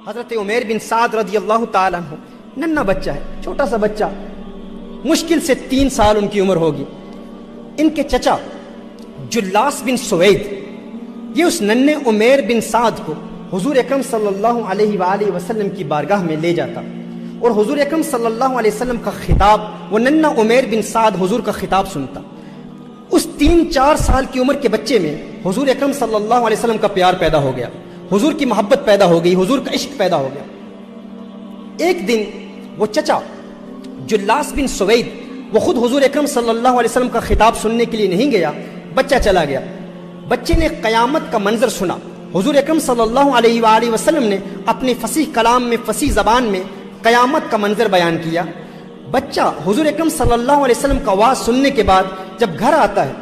حضرت عمیر بن سعد رضی اللہ تعالیٰ عنہ ننھا بچہ ہے، چھوٹا سا بچہ، مشکل سے 3 سال ان کی عمر ہوگی۔ ان کے چچا جلاس بن سوید یہ اس ننھے عمیر بن سعد کو حضور اکرم صلی اللہ علیہ وآلہ وسلم کی بارگاہ میں لے جاتا اور حضور اکرم صلی اللہ علیہ وسلم کا خطاب، وہ ننھا عمیر بن سعد حضور کا خطاب سنتا۔ اس 3-4 سال کی عمر کے بچے میں حضور اکرم صلی اللہ علیہ وسلم کا پیار پیدا ہو گیا، حضور کی محبت پیدا ہو گئی، حضور کا عشق پیدا ہو گیا۔ ایک دن وہ چچا جلاس بن سوید وہ خود حضور اکرم صلی اللہ علیہ وسلم کا خطاب سننے کے لیے نہیں گیا، بچہ چلا گیا۔ بچے نے قیامت کا منظر سنا۔ حضور اکرم صلی اللہ علیہ وآلہ وسلم نے اپنے فصیح کلام میں، فصیح زبان میں قیامت کا منظر بیان کیا۔ بچہ حضور اکرم صلی اللہ علیہ وسلم کا آواز سننے کے بعد جب گھر آتا ہے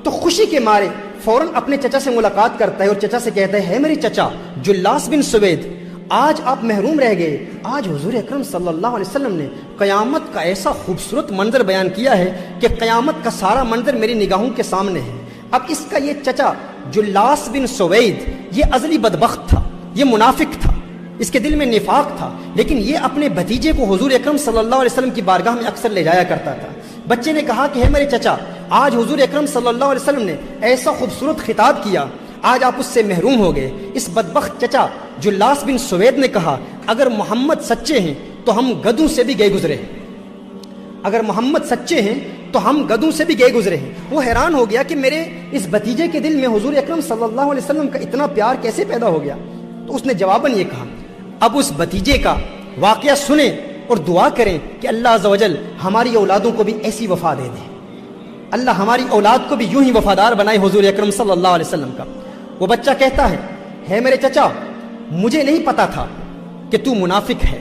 تو خوشی کے مارے فوراً اپنے چچا سے ملاقات کرتا ہے اور چچا سے کہتا ہے میرے چچا جلاس بن سوید، آج آپ محروم رہ گئے، آج حضور اکرم صلی اللہ علیہ وسلم نے قیامت کا ایسا خوبصورت منظر بیان کیا ہے کہ قیامت کا سارا منظر میری نگاہوں کے سامنے ہے۔ اب اس کا یہ چچا جلاس بن سوید یہ ازلی بدبخت تھا، یہ منافق تھا، اس کے دل میں نفاق تھا، لیکن یہ اپنے بھتیجے کو حضور اکرم صلی اللہ علیہ وسلم کی بارگاہ میں اکثر لے جایا کرتا تھا۔ بچے نے کہا کہ ہے میرے چچا، آج حضور اکرم صلی اللہ علیہ وسلم نے ایسا خوبصورت خطاب کیا، آج آپ اس سے محروم ہو گئے۔ اس بدبخت چچا جلاس بن سوید نے کہا اگر محمد سچے ہیں تو ہم گدھوں سے بھی گئے گزرے ہیں، اگر محمد سچے ہیں تو ہم گدھوں سے بھی گئے گزرے ہیں۔ وہ حیران ہو گیا کہ میرے اس بھتیجے کے دل میں حضور اکرم صلی اللہ علیہ وسلم کا اتنا پیار کیسے پیدا ہو گیا؟ تو اس نے جواباً یہ کہا اب اس بھتیجے کا واقعہ سنیں اور دعا کریں کہ اللہ عز و جل ہماری اولادوں کو بھی ایسی وفا دے دے، اللہ ہماری اولاد کو بھی یوں ہی وفادار بنائے حضور اکرم صلی اللہ علیہ وسلم کا۔ وہ بچہ کہتا ہے میرے چچا، مجھے نہیں پتا تھا کہ تو منافق ہے،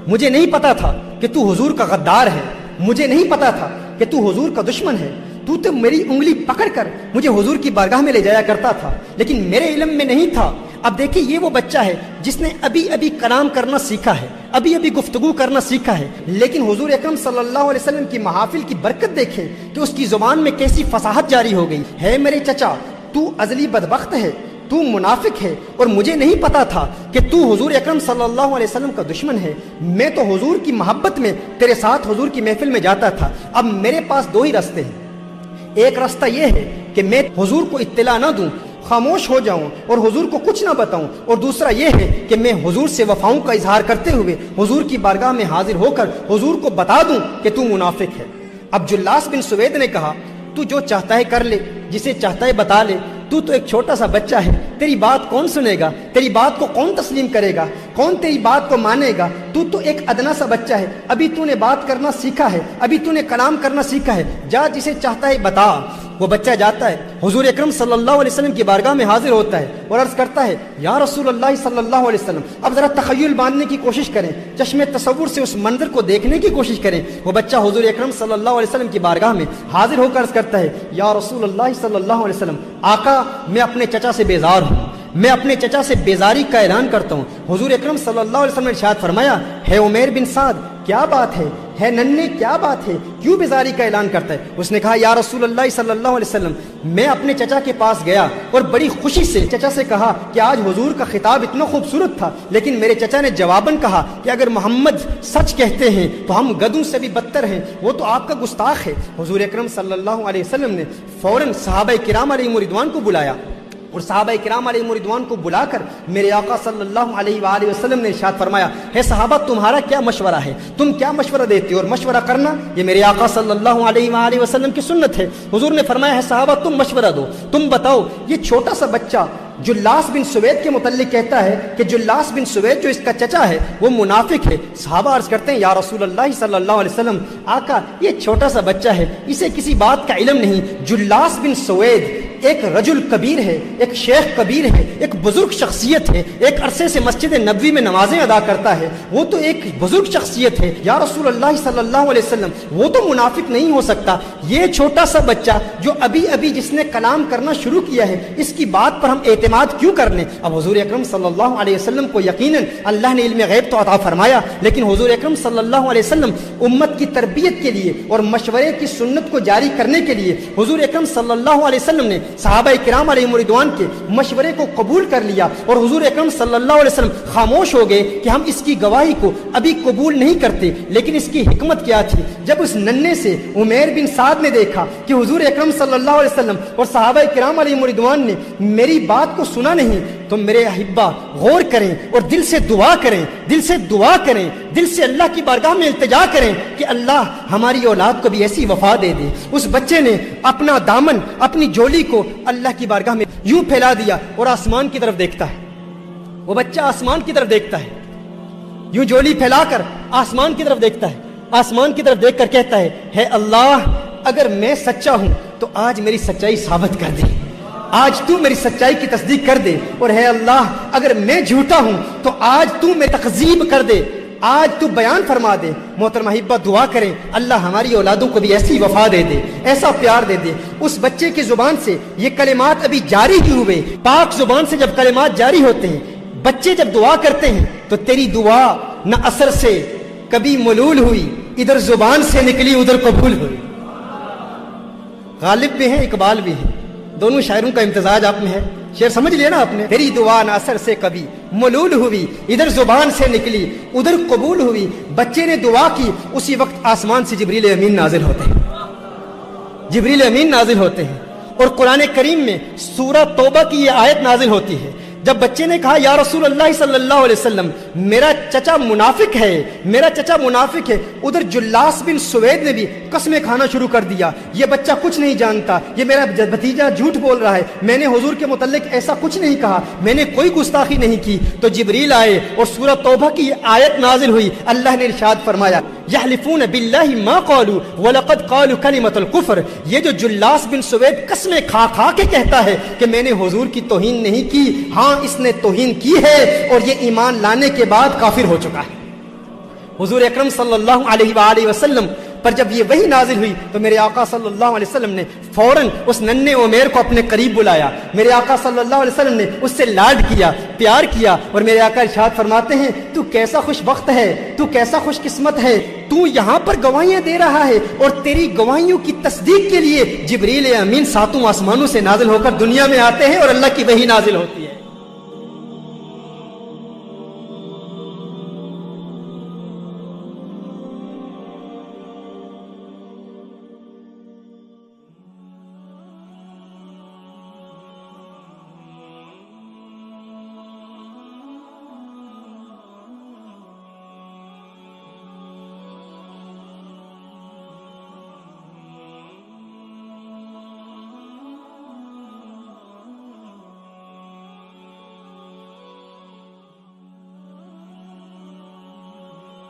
مجھے نہیں پتا تھا کہ تو حضور کا غدار ہے، مجھے نہیں پتا تھا کہ تو حضور کا دشمن ہے، تو میری انگلی پکڑ کر مجھے حضور کی بارگاہ میں لے جایا کرتا تھا، لیکن میرے علم میں نہیں تھا۔ اب دیکھیں یہ وہ بچہ ہے جس نے ابھی کلام کرنا سیکھا ہے، ابھی گفتگو کرنا سیکھا ہے، لیکن حضور اکرم صلی اللہ علیہ وسلم کی محافل کی برکت دیکھیں کہ اس کی زبان میں کیسی فصاحت جاری ہو گئی ہے۔ میرے چچا، تو ازلی بدبخت ہے، تو منافق ہے، اور مجھے نہیں پتا تھا کہ تو حضور اکرم صلی اللہ علیہ وسلم کا دشمن ہے۔ میں تو حضور کی محبت میں تیرے ساتھ حضور کی محفل میں جاتا تھا۔ اب میرے پاس 2 ہی راستے ہیں، ایک راستہ یہ ہے کہ میں حضور کو اطلاع نہ دوں، خاموش ہو جاؤں اور حضور کو کچھ نہ بتاؤں، اور دوسرا یہ ہے کہ میں حضور سے وفاؤں کا اظہار کرتے ہوئے حضور کی بارگاہ میں حاضر ہو کر حضور کو بتا دوں کہ تو منافق ہے۔ اب جلاس بن سوید نے کہا تو جو چاہتا ہے کر لے، جسے چاہتا ہے بتا لے، تو ایک چھوٹا سا بچہ ہے، تیری بات کون سنے گا، تیری بات کو کون تسلیم کرے گا، کون تیری بات کو مانے گا؟ تو ایک ادنا سا بچہ ہے، ابھی تو نے بات کرنا سیکھا ہے، ابھی تو نے کلام کرنا سیکھا ہے، جا جسے چاہتا ہے بتا۔ وہ بچہ جاتا ہے، حضور اکرم صلی اللہ علیہ وسلم کی بارگاہ میں حاضر ہوتا ہے اور عرض کرتا ہے یا رسول اللہ صلی اللہ علیہ وسلم۔ اب ذرا تخیل باندھنے کی کوشش کریں، چشم تصور سے اس منظر کو دیکھنے کی کوشش کریں۔ وہ بچہ حضور اکرم صلی اللہ علیہ وسلم کی بارگاہ میں حاضر ہو کر عرض کرتا ہے یا رسول اللہ صلی اللہ علیہ وسلم، آقا میں اپنے چچا سے بیزار ہوں، میں اپنے چچا سے بیزاری کا اعلان کرتا ہوں۔ حضور اکرم صلی اللہ علیہ وسلم نے ارشاد فرمایا ہے عمیر بن سعد کیا بات ہے ننھے کیا بات ہے، کیوں بیزاری کا اعلان کرتا ہے؟ اس نے کہا یا رسول اللہ صلی اللہ علیہ وسلم، میں اپنے چچا کے پاس گیا اور بڑی خوشی سے چچا سے کہا کہ آج حضور کا خطاب اتنا خوبصورت تھا، لیکن میرے چچا نے جواباً کہا کہ اگر محمد سچ کہتے ہیں تو ہم گدھوں سے بھی بدتر ہیں، وہ تو آپ کا گستاخ ہے۔ حضور اکرم صلی اللہ علیہ وسلم نے فوراً صحابہ کرام علیہم رضوان کو بلایا اور صحابہ کرام علیہم رضوان کو بلا کر میرے آقا صلی اللہ علیہ وآلہ وسلم نے ارشاد فرمایا ہے صحابہ تمہارا کیا مشورہ ہے، تم کیا مشورہ دیتے ہو؟ اور مشورہ کرنا یہ میرے آقا صلی اللہ علیہ وآلہ وسلم کی سنت ہے۔ حضور نے فرمایا ہے صحابہ تم مشورہ دو، تم بتاؤ۔ یہ چھوٹا سا بچہ جلاس بن سوید کے متعلق کہتا ہے کہ جلاس بن سوید جو اس کا چچا ہے وہ منافق ہے۔ صحابہ عرض کرتے ہیں یا رسول اللہ صلی اللہ علیہ وسلم، آقا یہ چھوٹا سا بچہ ہے، اسے کسی بات کا علم نہیں۔ جلاس بن سوید ایک رجل کبیر ہے، ایک شیخ کبیر ہے، ایک بزرگ شخصیت ہے، ایک عرصے سے مسجد نبوی میں نمازیں ادا کرتا ہے، وہ تو ایک بزرگ شخصیت ہے۔ یا رسول اللہ صلی اللہ علیہ وسلم وہ تو منافق نہیں ہو سکتا، یہ چھوٹا سا بچہ جو ابھی جس نے کلام کرنا شروع کیا ہے اس کی بات پر ہم اعتماد کیوں کر لیں؟ اب حضور اکرم صلی اللہ علیہ وسلم کو یقیناً اللہ نے علم غیب تو عطا فرمایا، لیکن حضور اکرم صلی اللہ علیہ وسلم امت کی تربیت کے لیے اور مشورے کی سنت کو جاری کرنے کے لیے حضور اکرم صلی اللہ علیہ وسلم نے صحابہ کرام علیہم رضوان کے مشورے کو قبول کر لیا اور حضور اکرم صلی اللہ علیہ وسلم خاموش ہو گئے کہ ہم اس کی گواہی کو ابھی قبول نہیں کرتے. لیکن اس کی حکمت کیا تھی؟ جب اس ننھے سے عمیر بن سعد نے دیکھا کہ حضور اکرم صلی اللہ علیہ وسلم اور صحابہ کرام علیہم رضوان نے میری بات کو سنا نہیں، تو میرے احبا غور کریں اور دل سے دعا کریں، دل سے دعا کریں، دل سے اللہ کی بارگاہ میں التجا کریں کہ اللہ ہماری اولاد کو بھی ایسی وفا دے دے. اس بچے نے اپنا دامن، اپنی جولی کو اللہ کی بارگاہ میں یوں پھیلا دیا اور آسمان کی طرف دیکھتا ہے. وہ بچہ آسمان کی طرف دیکھتا ہے، یوں جولی پھیلا کر آسمان کی طرف دیکھتا ہے. آسمان کی طرف دیکھ کر کہتا ہے اللہ اگر میں سچا ہوں تو آج میری سچائی ثابت کر دے، آج تو میری سچائی کی تصدیق کر دے، اور ہے اللہ اگر میں جھوٹا ہوں تو آج تو میری تکذیب کر دے، آج تو بیان فرما دے. محترم احبہ دعا کریں اللہ ہماری اولادوں کو بھی ایسی وفا دے دے، ایسا پیار دے دے. اس بچے کی زبان سے یہ کلمات ابھی جاری ہی ہوئے. پاک زبان سے جب کلمات جاری ہوتے ہیں، بچے جب دعا کرتے ہیں تو تیری دعا نہ اثر سے کبھی ملول ہوئی، ادھر زبان سے نکلی ادھر قبول ہوئی. غالب بھی ہیں، اقبال بھی ہیں، دونوں شاعروں کا امتزاج آپ میں ہے. شعر سمجھ لیا نا آپ نے؟ تیری دعا نہ اثر سے کبھی ملول ہوئی، ادھر زبان سے نکلی ادھر قبول ہوئی. بچے نے دعا کی، اسی وقت آسمان سے جبریل امین نازل ہوتے ہیں، جبریل امین نازل ہوتے ہیں. اور قرآن کریم میں سورہ توبہ کی یہ آیت نازل ہوتی ہے. جب بچے نے کہا یا رسول اللہ صلی اللہ علیہ وسلم میرا چچا منافق ہے، میرا چچا منافق ہے، ادھر جلاس بن سوید نے بھی قسمیں کھانا شروع کر دیا. یہ بچہ کچھ نہیں جانتا، یہ میرا بھتیجا جھوٹ بول رہا ہے، میں نے حضور کے متعلق ایسا کچھ نہیں کہا، میں نے کوئی گستاخی نہیں کی. تو جبریل آئے اور سورہ توبہ کی یہ آیت نازل ہوئی. اللہ نے ارشاد فرمایا یحلفون باللہ ما قالوا ولقد قالوا کلمۃ الکفر. یہ جو جلاس بن سوید قسمیں کھا کھا کے کہتا ہے کہ میں نے حضور کی توہین نہیں کی، ہاں اس نے توہین کی ہے اور یہ ایمان لانے کے بعد کافر ہو چکا ہے. حضور اکرم صلی اللہ علیہ وآلہ وسلم پر جب یہ وحی نازل ہوئی تو میرے آقا صلی اللہ علیہ وسلم نے فوراً اس ننھے عمیر کو اپنے قریب بلایا. میرے آقا صلی اللہ علیہ وسلم نے اس سے لاڈ کیا، پیار کیا، اور میرے آقا ارشاد فرماتے ہیں تو کیسا خوش بخت ہے، تو کیسا خوش قسمت ہے، تو یہاں پر گواہیاں دے رہا ہے اور تیری گواہیوں کی تصدیق کے لیے جبریل امین ساتوں آسمانوں سے نازل ہو کر دنیا میں آتے ہیں اور اللہ کی وحی نازل ہوتی ہے.